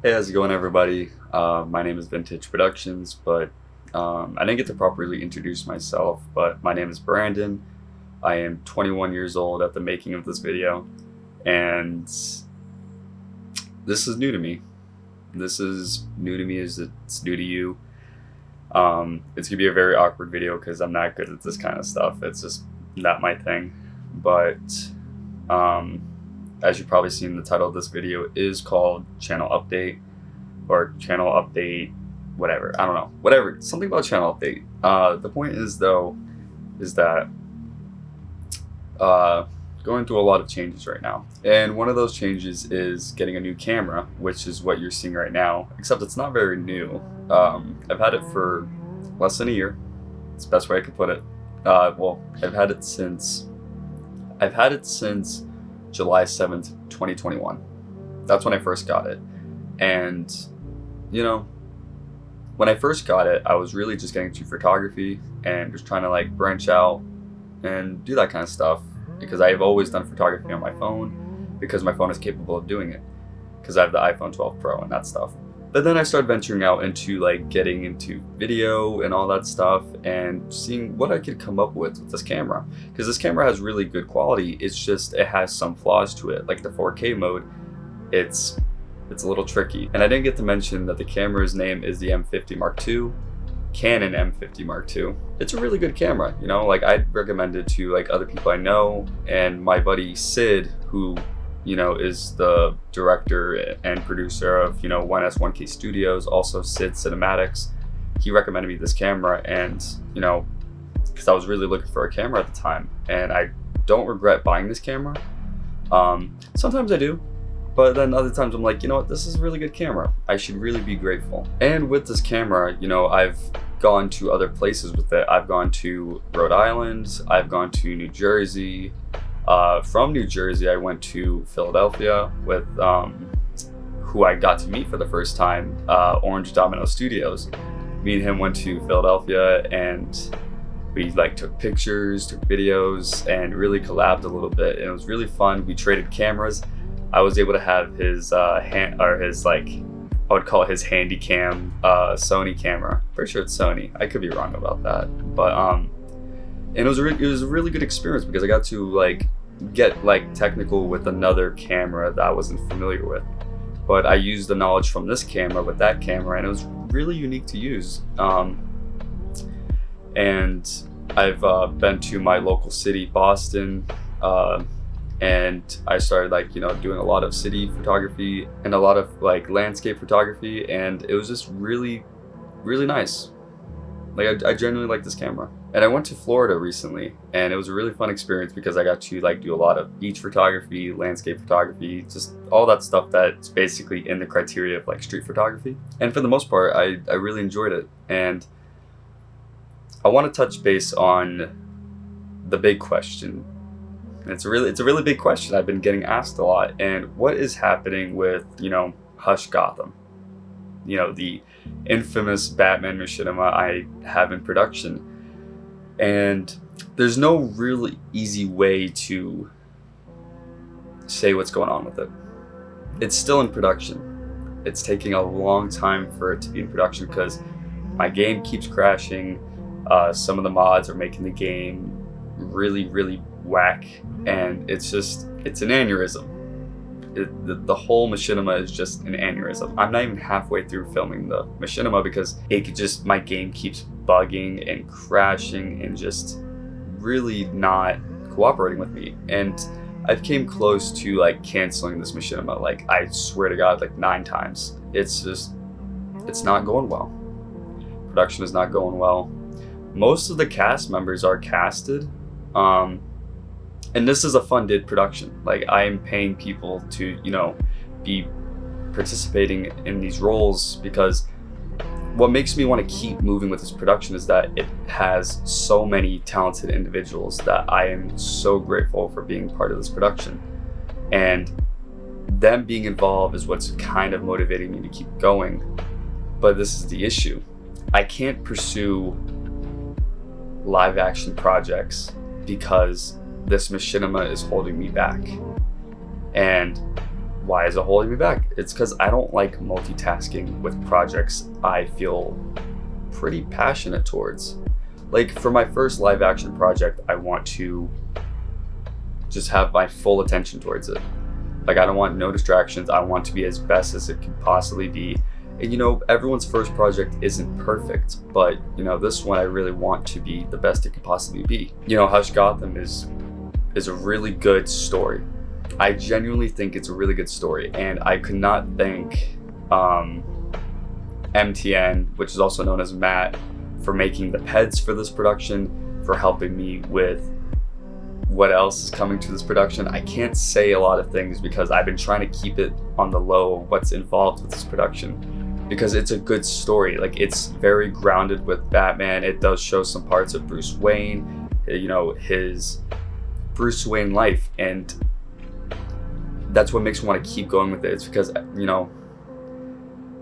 Hey, how's it going, everybody? My name is Vintage Productions, but I didn't get to properly introduce myself. But my name is Brandon. I am 21 years old at the making of this video, and this is new to me. This is new to me as it's new to you. It's gonna be a very awkward video because I'm not good at this kind of stuff. It's just not my thing. But as you've probably seen, the title of this video is called Channel Update, or Channel Update, whatever. I don't know. Whatever. Something about Channel Update. The point is, though, is that going through a lot of changes right now. And one of those changes is getting a new camera, which is what you're seeing right now, except it's not very new. I've had it for less than a year. It's the best way I could put it. Well, I've had it since July 7th, 2021. That's when I first got it. And, you know, when I first got it, I was really just getting into photography and just trying to like branch out and do that kind of stuff, because I've always done photography on my phone because my phone is capable of doing it, because I have the iPhone 12 Pro and that stuff. But then I started venturing out into like getting into video and all that stuff and seeing what I could come up with this camera. Because this camera has really good quality. It's just, it has some flaws to it. Like the 4K mode, it's a little tricky. And I didn't get to mention that the camera's name is the M50 Mark II, Canon M50 Mark II. It's a really good camera, you know, like I'd recommend it to like other people I know, and my buddy Sid, who, you know, is the director and producer of, you know, 1S1K Studios, also Sid Cinematics. He recommended me this camera, and, you know, because I was really looking for a camera at the time, and I don't regret buying this camera. Sometimes I do, but then other times I'm like, you know what, this is a really good camera. I should really be grateful. And with this camera, you know, I've gone to other places with it. I've gone to Rhode Island, I've gone to New Jersey. From New Jersey, I went to Philadelphia with who I got to meet for the first time, Orange Domino Studios. Me and him went to Philadelphia, and we like took pictures, took videos, and really collabed a little bit. And it was really fun. We traded cameras. I was able to have his I would call it his handy cam Sony camera. Pretty sure it's Sony. I could be wrong about that, but and it was a really good experience because I got to like get like technical with another camera that I wasn't familiar with. But I used the knowledge from this camera with that camera, and it was really unique to use. And I've been to my local city, Boston, and I started like, you know, doing a lot of city photography and a lot of like landscape photography, and it was just really, really nice. Like I genuinely like this camera. And I went to Florida recently, and it was a really fun experience because I got to like do a lot of beach photography, landscape photography, just all that stuff that's basically in the criteria of like street photography. And for the most part, I really enjoyed it. And I want to touch base on the big question. It's a really big question I've been getting asked a lot. And what is happening with, you know, Hush Gotham? You know, the infamous Batman machinima I have in production. And there's no really easy way to say what's going on with it. It's still in production. It's taking a long time for it to be in production because my game keeps crashing. Some of the mods are making the game really, really whack, and it's an aneurysm. The whole machinima is just an aneurysm. I'm not even halfway through filming the machinima because my game keeps bugging and crashing and just really not cooperating with me. And I've came close to like canceling this machinima, like I swear to God, like 9 times. It's not going well. Production is not going well. Most of the cast members are casted, and this is a funded production. Like I am paying people to, you know, be participating in these roles, because what makes me want to keep moving with this production is that it has so many talented individuals that I am so grateful for being part of this production. And them being involved is what's kind of motivating me to keep going. But this is the issue. I can't pursue live action projects because this machinima is holding me back. And why is it holding me back? It's because I don't like multitasking with projects I feel pretty passionate towards. Like for my first live action project, I want to just have my full attention towards it. Like I don't want no distractions. I want to be as best as it can possibly be. And you know, everyone's first project isn't perfect, but you know, this one I really want to be the best it could possibly be. You know, Hush Gotham is a really good story. I genuinely think it's a really good story, and I could not thank MTN, which is also known as Matt, for making the PEDs for this production, for helping me with what else is coming to this production. I can't say a lot of things because I've been trying to keep it on the low of what's involved with this production, because it's a good story. Like it's very grounded with Batman. It does show some parts of Bruce Wayne, you know, his Bruce Wayne life, and that's what makes me want to keep going with it. It's because, you know,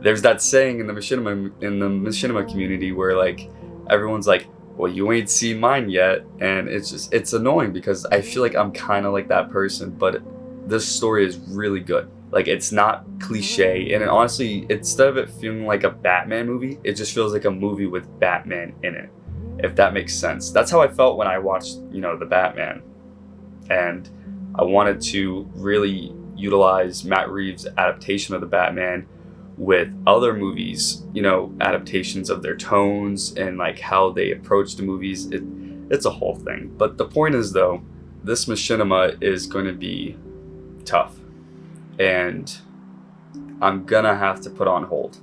there's that saying in the machinima community where like everyone's like, well, you ain't seen mine yet, and it's annoying because I feel like I'm kind of like that person, but this story is really good. Like it's not cliche, and honestly, instead of it feeling like a Batman movie, it just feels like a movie with Batman in it, if that makes sense. That's how I felt when I watched, you know, the Batman, and I wanted to really utilize Matt Reeves' adaptation of the Batman with other movies, you know, adaptations of their tones and like how they approach the movies. It's a whole thing. But the point is though, this machinima is going to be tough, and I'm gonna have to put on hold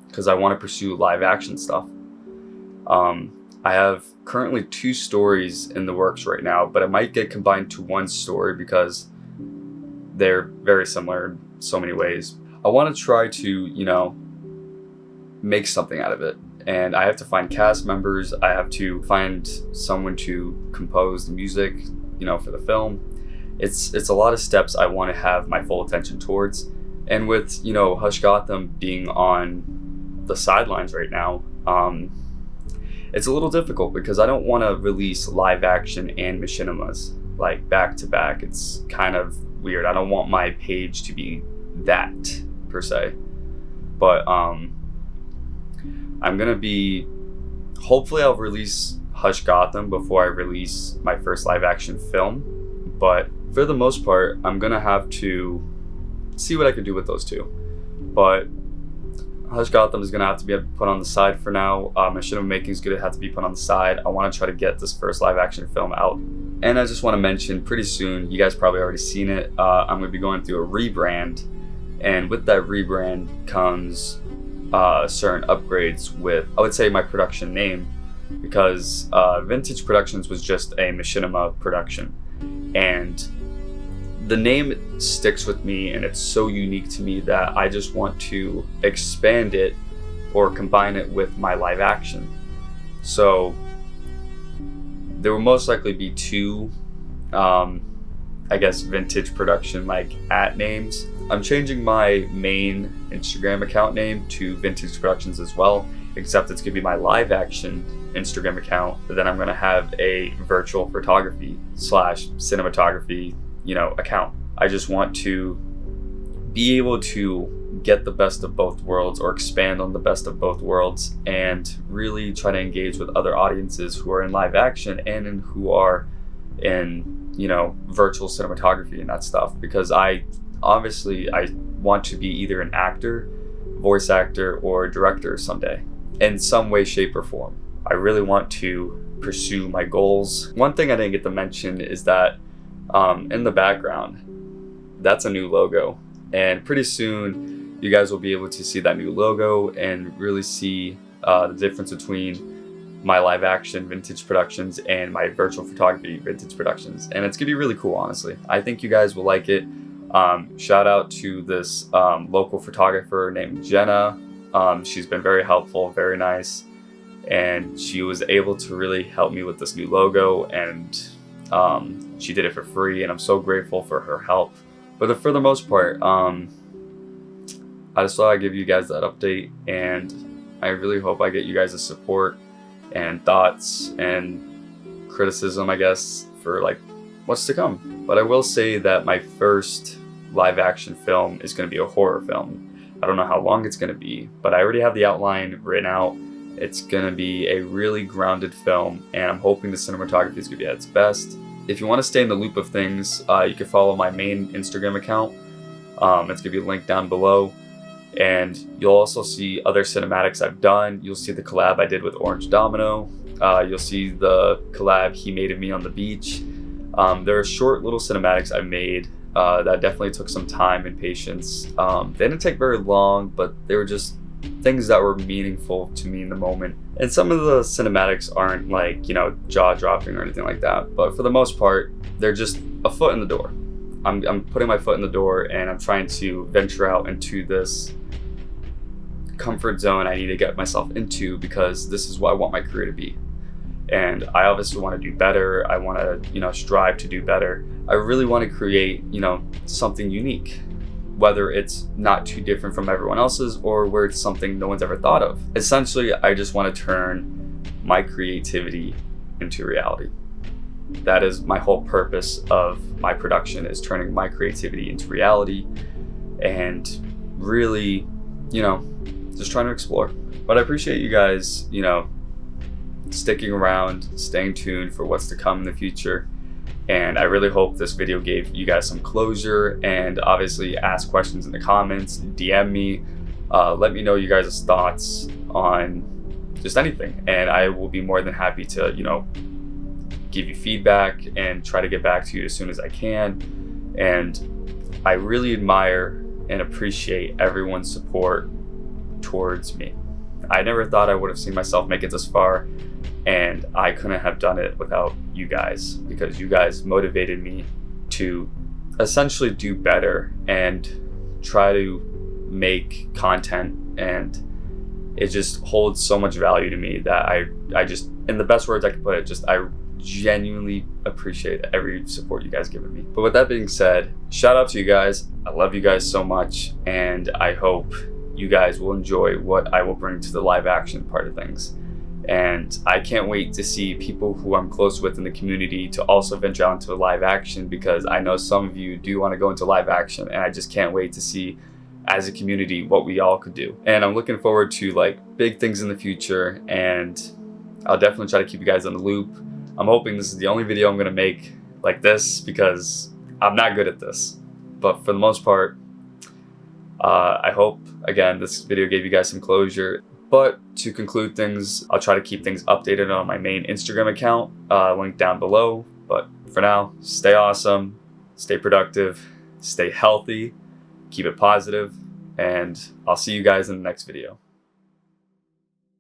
because I want to pursue live action stuff. I have currently 2 stories in the works right now, but it might get combined to one story because they're very similar in so many ways. I want to try to, you know, make something out of it. And I have to find cast members. I have to find someone to compose the music, you know, for the film. It's a lot of steps I want to have my full attention towards. And with, you know, Hush Gotham being on the sidelines right now, it's a little difficult because I don't want to release live action and machinimas like back to back. It's kind of weird. I don't want my page to be that per se, but I'm gonna be, hopefully I'll release Hush Gotham before I release my first live action film, but for the most part I'm gonna have to see what I can do with those 2. But Hush Gotham is gonna have to be put on the side for now. Machinima making is gonna have to be put on the side. I want to try to get this first live action film out, and I just want to mention pretty soon, you guys probably already seen it, I'm gonna be going through a rebrand. And with that rebrand comes certain upgrades with, I would say, my production name, because Vintage Productions was just a machinima production. And the name sticks with me, and it's so unique to me that I just want to expand it or combine it with my live action. So there will most likely be 2, I guess, Vintage Production like @names. I'm changing my main Instagram account name to Vintage Productions as well, except it's gonna be my live action Instagram account, but then I'm gonna have a virtual photography / cinematography, you know, account. I just want to be able to get the best of both worlds, or expand on the best of both worlds, and really try to engage with other audiences who are in live action and who are in, you know, virtual cinematography and that stuff, because I want to be either an actor, voice actor, or director someday in some way, shape, or form. I really want to pursue my goals. One thing I didn't get to mention is that in the background, that's a new logo, and pretty soon you guys will be able to see that new logo and really see the difference between my live action Vintage Productions and my virtual photography Vintage Productions, and it's gonna be really cool. Honestly, I think you guys will like it. Shout out to this local photographer named Jenna. She's been very helpful, very nice, and she was able to really help me with this new logo, and she did it for free, and I'm so grateful for her help. But for the most part, I just thought I'd give you guys that update, and I really hope I get you guys' support and thoughts and criticism, I guess, for like what's to come. But I will say that my first live action film is going to be a horror film. I don't know how long it's going to be, but I already have the outline written out. It's going to be a really grounded film, and I'm hoping the cinematography is going to be at its best. If you want to stay in the loop of things, you can follow my main Instagram account. It's going to be linked down below. And you'll also see other cinematics I've done. You'll see the collab I did with Orange Domino. You'll see the collab he made of me on the beach. There are short little cinematics I made that definitely took some time and patience. They didn't take very long, but they were just things that were meaningful to me in the moment. And some of the cinematics aren't like, jaw-dropping or anything like that, but for the most part, they're just a foot in the door. I'm putting my foot in the door, and I'm trying to venture out into this comfort zone I need to get myself into, because this is what I want my career to be. And I obviously want to do better. I want to, strive to do better. I really want to create, something unique, whether it's not too different from everyone else's or where it's something no one's ever thought of. Essentially, I just want to turn my creativity into reality. That is my whole purpose of my production, is turning my creativity into reality and really, just trying to explore. But I appreciate you guys, sticking around, staying tuned for what's to come in the future. And I really hope this video gave you guys some closure, and obviously ask questions in the comments, DM me, let me know you guys' thoughts on just anything. And I will be more than happy to, give you feedback and try to get back to you as soon as I can. And I really admire and appreciate everyone's support towards me. I never thought I would have seen myself make it this far, and I couldn't have done it without you guys, because you guys motivated me to essentially do better and try to make content, and it just holds so much value to me that I just, in the best words I could put it, I genuinely appreciate every support you guys given me. But with that being said, shout out to you guys. I love you guys so much, and I hope you guys will enjoy what I will bring to the live action part of things. And I can't wait to see people who I'm close with in the community to also venture out into live action, because I know some of you do want to go into live action, and I just can't wait to see as a community what we all could do. And I'm looking forward to big things in the future, and I'll definitely try to keep you guys on the loop. I'm hoping this is the only video I'm going to make like this, because I'm not good at this. But for the most part, I hope, again, this video gave you guys some closure. But to conclude things, I'll try to keep things updated on my main Instagram account, linked down below. But for now, stay awesome, stay productive, stay healthy, keep it positive, and I'll see you guys in the next video.